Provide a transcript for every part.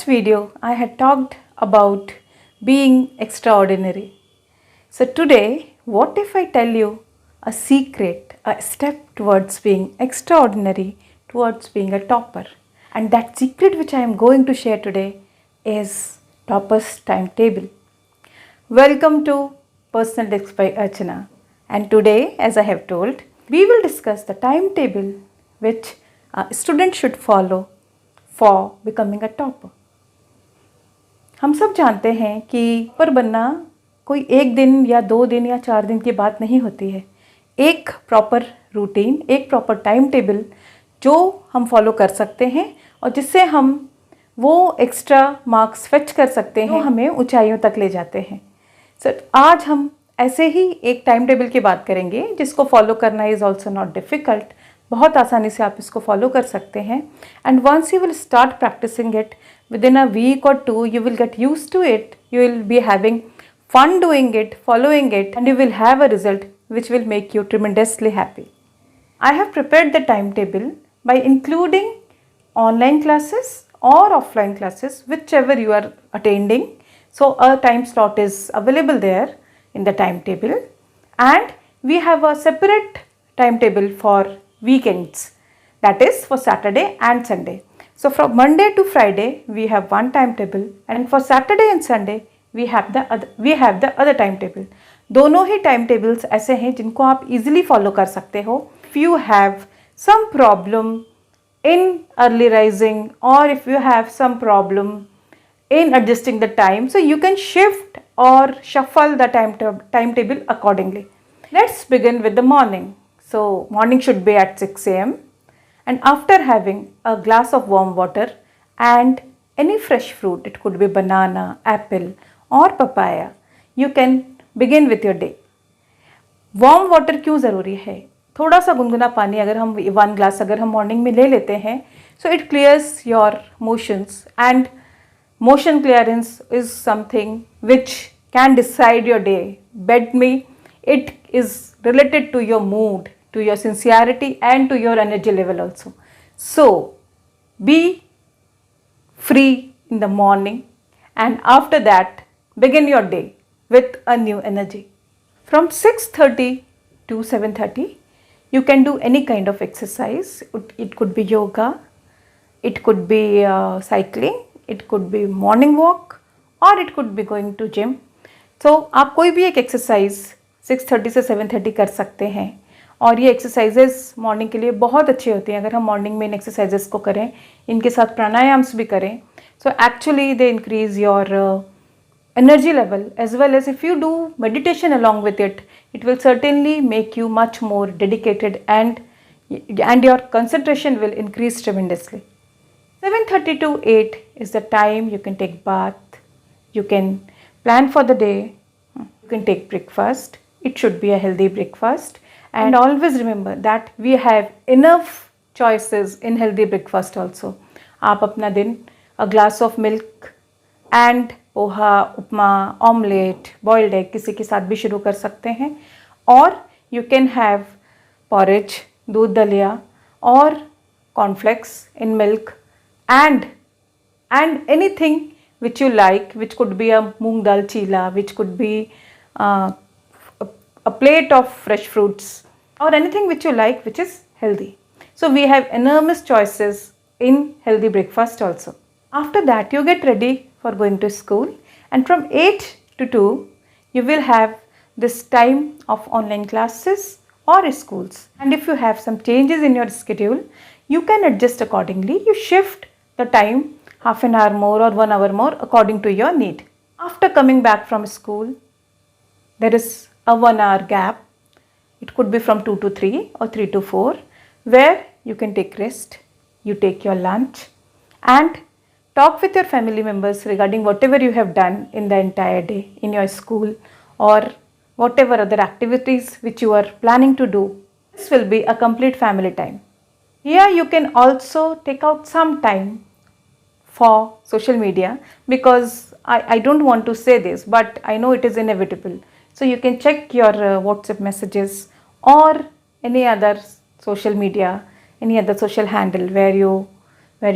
video, I had talked about being extraordinary. So today, what if I tell you a secret, a step towards being extraordinary, towards being a topper? And that secret which I am going to share today is Topper's Timetable. Welcome to Personal Desk by Archana. And today, as I have told, we will discuss the timetable which a student should follow for becoming a topper. हम सब जानते हैं कि topper बनना कोई एक दिन या 2 दिन या 4 दिन की बात नहीं होती है. एक प्रॉपर रूटीन, एक प्रॉपर टाइम टेबल जो हम फॉलो कर सकते हैं और जिससे हम वो एक्स्ट्रा मार्क्स फेच कर सकते हैं, हमें ऊंचाइयों तक ले जाते हैं. आज हम ऐसे ही एक टाइम टेबल की बात करेंगे जिसको फॉलो करना इज़ ऑल्सो नॉट डिफ़िकल्ट. बहुत आसानी से आप इसको फॉलो कर सकते हैं. And once you will start practising it within a week or 2, you will get used to it. You will be having fun doing it, following it, and you will have a result which will make you tremendously happy. I have prepared the timetable by including online classes or offline classes, whichever you are attending. So a time slot is available there in the timetable, and we have a separate timetable for weekends, that is for Saturday and Sunday. So from Monday to Friday we have one timetable, and for Saturday and Sunday we have the other timetable. दोनों ही timetables ऐसे हैं जिनको आप easily follow कर सकते हो. If you have some problem in early rising, or if you have some problem in adjusting the time, so you can shift or shuffle the timetable accordingly. Let's begin with the morning. So morning should be at 6 a.m. and after having a glass of warm water and any fresh fruit, it could be banana, apple or papaya, you can begin with your day. Warm water क्यों ज़रूरी है? थोड़ा सा गुनगुना पानी अगर हम 1 glass अगर हम मॉर्निंग में ले लेते हैं, so it clears your motions, and motion clearance is something which can decide your day. Bet me, it is related to your mood, to your sincerity and to your energy level also. So be free in the morning, and after that begin your day with a new energy. From 6:30 to 7:30 you can do any kind of exercise. It could be yoga, it could be cycling, it could be morning walk, or it could be going to gym. So आप कोई भी एक exercise 6:30 से 7:30 कर सकते हैं, और ये एक्सरसाइजेस मॉर्निंग के लिए बहुत अच्छी होती हैं. अगर हम मॉर्निंग में इन एक्सरसाइजेस को करें, इनके साथ प्राणायाम्स भी करें, so actually they increase your energy level, as well as if you do meditation along with it, it will certainly make you much more dedicated, and your concentration will increase tremendously. 7:30 to 8 is the time you can take bath, you can plan for the day, you can take breakfast. It should be a healthy breakfast. And always remember that we have enough choices in healthy breakfast also. आप अपना दिन a glass of milk and poha, upma, omelette, boiled egg किसी के साथ भी शुरू कर सकते हैं, और you can have porridge, दूध दलिया, और cornflakes in milk, and anything which you like, which could be a moong dal chila, which could be a plate of fresh fruits, or anything which you like which is healthy. So we have enormous choices in healthy breakfast also. After that you get ready for going to school, and from 8 to 2 you will have this time of online classes or schools. And if you have some changes in your schedule, you can adjust accordingly. You shift the time half an hour more or 1 hour more according to your need. After coming back from school, there is a 1 hour gap. It could be from 2 to 3 or 3 to 4, where you can take rest, you take your lunch, and talk with your family members regarding whatever you have done in the entire day in your school, or whatever other activities which you are planning to do. This will be a complete family time. Here you can also take out some time for social media, because I don't want to say this, but I know it is inevitable. So you can check your WhatsApp messages or any other social media, any other social handle where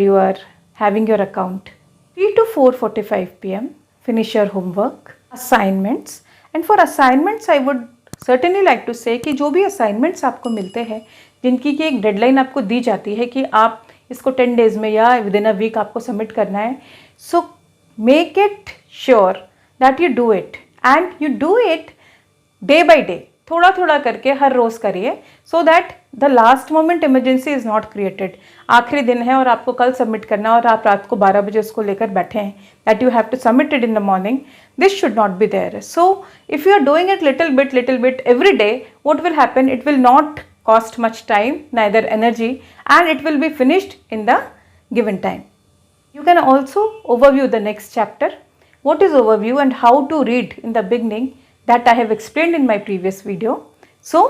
you are having your account. 3 to 4:45 p.m. finish your homework, assignments. And for assignments I would certainly like to say कि जो भी assignments आपको मिलते हैं, जिनकी की एक deadline आपको दी जाती है कि आप इसको 10 डेज़ में या विदिन अ वीक आपको सबमिट करना है, so make it sure that you do it and you do it day by day, थोड़ा थोड़ा करके हर रोज़ करिए, so that the last moment emergency is not created. आखिरी दिन है और आपको कल सबमिट करना है और आप रात को 12 बजे उसको लेकर बैठे हैं, that you have to submit it in the morning, this should not be there. So if you are doing it little bit every day, what will happen, it will not cost much time, neither energy, and it will be finished in the given time. You can also overview the next chapter. What is overview and how to read in the beginning, that I have explained in my previous video. So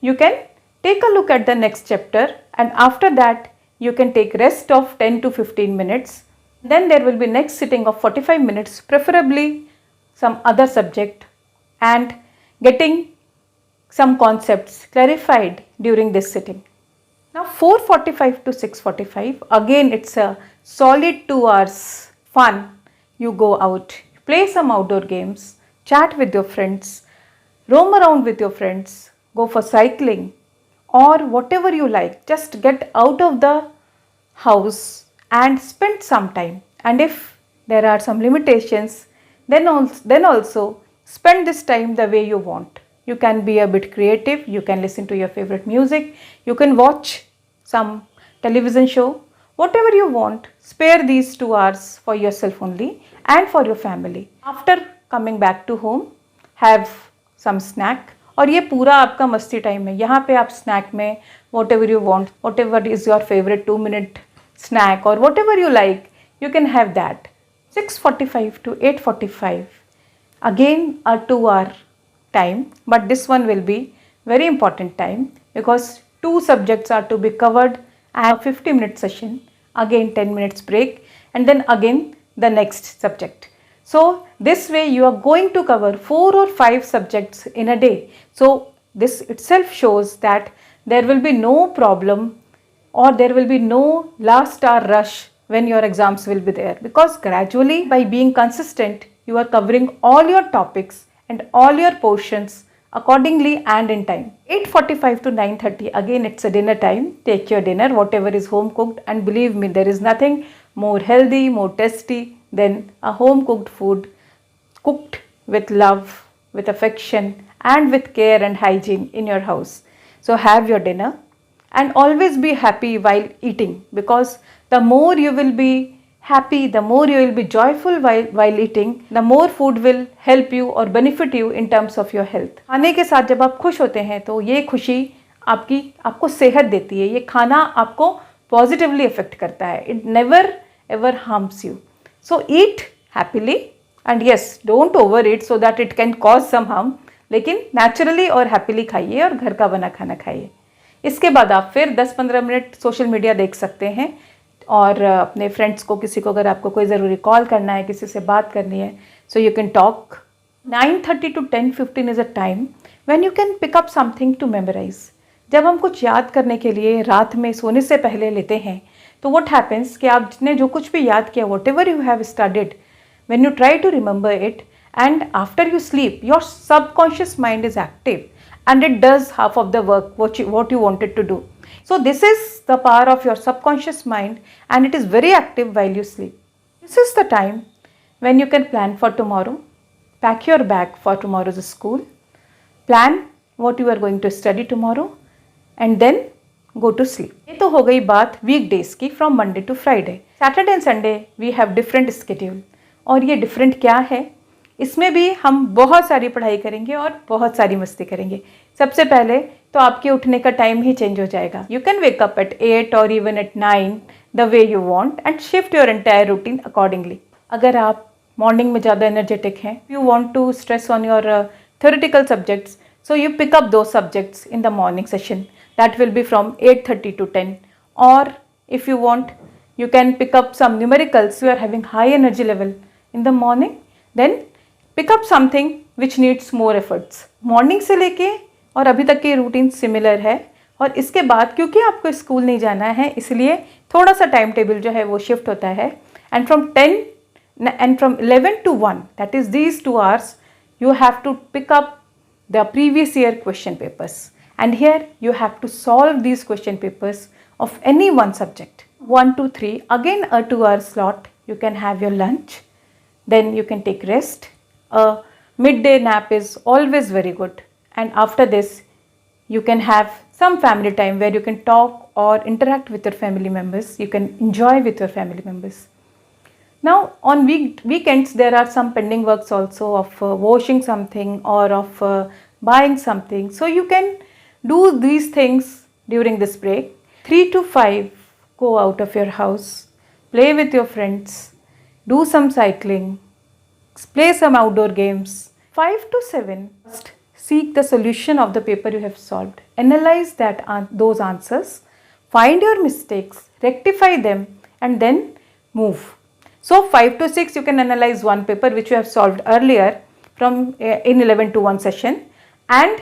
you can take a look at the next chapter, and after that you can take rest of 10 to 15 minutes. Then there will be next sitting of 45 minutes, preferably some other subject, and getting some concepts clarified during this sitting. Now 4:45 to 6:45, again it's a solid 2 hours fun. You go out, play some outdoor games, chat with your friends, roam around with your friends, go for cycling or whatever you like. Just get out of the house and spend some time. And if there are some limitations, then also spend this time the way you want. You can be a bit creative, you can listen to your favorite music, you can watch some television show, whatever you want. Spare these 2 hours for yourself only and for your family. After coming back to home, have some snack. और ये पूरा आपका मस्ती time है, यहाँ पे आप snack में whatever you want, whatever is your favorite 2-minute snack or whatever you like, you can have that. 6:45 to 8:45, again a 2 hour time, but this one will be very important time because 2 subjects are to be covered and a 50-minute session, again 10 minutes break, and then again the next subject. So this way you are going to cover 4 or 5 subjects in a day. So this itself shows that there will be no problem or there will be no last hour rush when your exams will be there, because gradually by being consistent you are covering all your topics and all your portions accordingly and in time. 8:45 to 9:30, again it's a dinner time. Take your dinner, whatever is home cooked, and believe me, there is nothing more healthy, more tasty than a home cooked food, cooked with love, with affection and with care and hygiene in your house. So have your dinner and always be happy while eating, because the more you will be happy, the more you will be joyful while eating, the more food will help you or benefit you in terms of your health. खाने के साथ जब आप खुश होते हैं तो ये खुशी आपको सेहत देती है, ये खाना आपको पॉजिटिवली अफेक्ट करता है, it never ever harms you. So eat happily and yes, don't over eat so that it can cause some harm, लेकिन नेचुरली और हैप्पीली खाइए और घर का बना खाना खाइए. इसके बाद आप फिर 10-15 मिनट सोशल मीडिया देख सकते हैं और अपने फ्रेंड्स को, किसी को अगर आपको कोई ज़रूरी कॉल करना है, किसी से बात करनी है, so you can talk. 9:30 to 10:15 is a time when you can pick up something to memorise. जब हम कुछ याद करने के लिए रात में सोने से पहले लेते हैं, तो व्हाट हैपन्स कि आपने जो कुछ भी याद किया, whatever you have studied, when you try to remember it and after you sleep, your subconscious mind is active and it does half of the work what you wanted to do. So this is the power of your subconscious mind, and it is very active while you sleep. This is the time when you can plan for tomorrow, pack your bag for tomorrow's school, plan what you are going to study tomorrow, and then go to sleep. ये तो हो गई बात weekdays की, from Monday to Friday. Saturday and Sunday we have different schedule. और ये different क्या है? इसमें भी हम बहुत सारी पढ़ाई करेंगे और बहुत सारी मस्ती करेंगे. सबसे पहले तो आपके उठने का टाइम ही चेंज हो जाएगा. You can wake up at 8 और even at 9 the way you want and shift your entire routine accordingly. अगर आप मॉर्निंग में ज़्यादा एनर्जेटिक हैं, you want to stress on your theoretical subjects, so you pick up those subjects in the morning session. That will be from 8:30 to 10. Or if you want, you can pick up some numericals. You are having high energy level in the morning, then pick up something which needs more efforts. Morning से लेके और अभी तक की routine similar है, और इसके बाद क्योंकि आपको स्कूल नहीं जाना है, इसलिए थोड़ा सा टाइम टेबल जो है वो शिफ्ट होता है. And from 10 and from 11 to 1, that is these 2 hours, you have to pick up the previous year question papers, and here you have to solve these question papers of any one subject. 1 to 3, again a 2-hour slot, you can have your lunch, then you can take rest. A midday nap is always very good, and after this you can have some family time where you can talk or interact with your family members, you can enjoy with your family members. Now on weekends there are some pending works also of washing something or of buying something. So you can do these things during this break. 3 to 5, go out of your house, play with your friends, do some cycling, play some outdoor games. 5 to 7, seek the solution of the paper you have solved. Analyze those answers, find your mistakes, rectify them, and then move. So 5 to 6 you can analyze one paper which you have solved earlier from in 11 to 1 session, and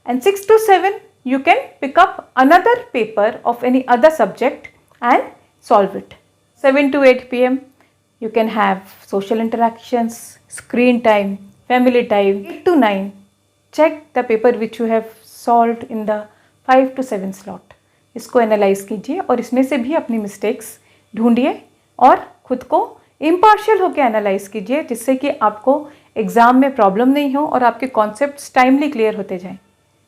6 to 7 you can pick up another paper of any other subject and solve it. 7 to 8 p.m. you can have social interactions, screen time, family time. 8 to 9, check the paper which you have solved in the 5 to 7 slot. इसको analyse कीजिए और इसमें से भी अपनी mistakes ढूंढिए और खुद को इम्पार्शियल होकर एनालाइज कीजिए, जिससे कि आपको एग्ज़ाम में प्रॉब्लम नहीं हो और आपके कॉन्सेप्ट्स टाइमली क्लियर होते जाएं.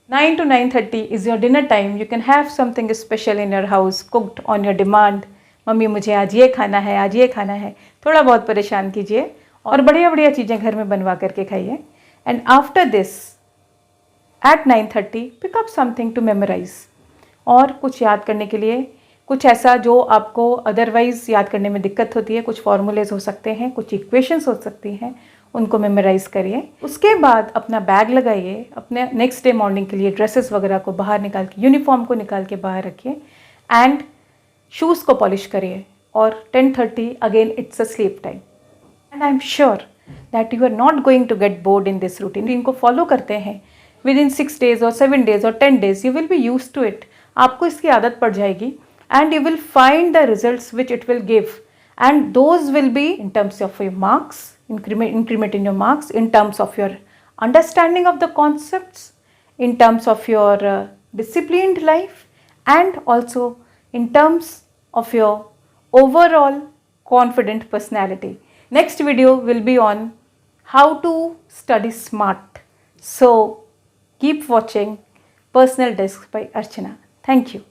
9 to 9:30 is your dinner time. You can have something special in your house, cooked on your demand. Mummy मुझे आज ये खाना है, आज ये खाना है. थोड़ा बहुत परेशान कीजिए और बढ़िया बढ़िया चीज़ें घर में बनवा करके खाइए. And after this at 9:30 pick up something to memorize. और कुछ याद करने के लिए कुछ ऐसा जो आपको अदरवाइज़ याद करने में दिक्कत होती है, कुछ फॉर्मूलेज हो सकते हैं, कुछ इक्वेशंस हो सकती हैं, उनको मेमोराइज़ करिए. उसके बाद अपना बैग लगाइए, अपने नेक्स्ट डे मॉर्निंग के लिए ड्रेसेस वगैरह को बाहर निकाल के, यूनिफॉर्म को निकाल के बाहर रखिए एंड शूज़ को पॉलिश करिए. और 10:30 again it's a sleep time. And I am sure that you are not going to get bored in this routine. इनको फॉलो करते हैं विद इन 6 days और 7 days और 10 days, you will be used to it. आपको इसकी आदत पड़ जाएगी and you will find the results which it will give, and those will be in terms of your marks, increment in your marks, in terms of your understanding of the concepts, in terms of your disciplined life, and also in terms of your overall confident personality. Next video will be on how to study smart. So keep watching Personal Desk by Archana. Thank you.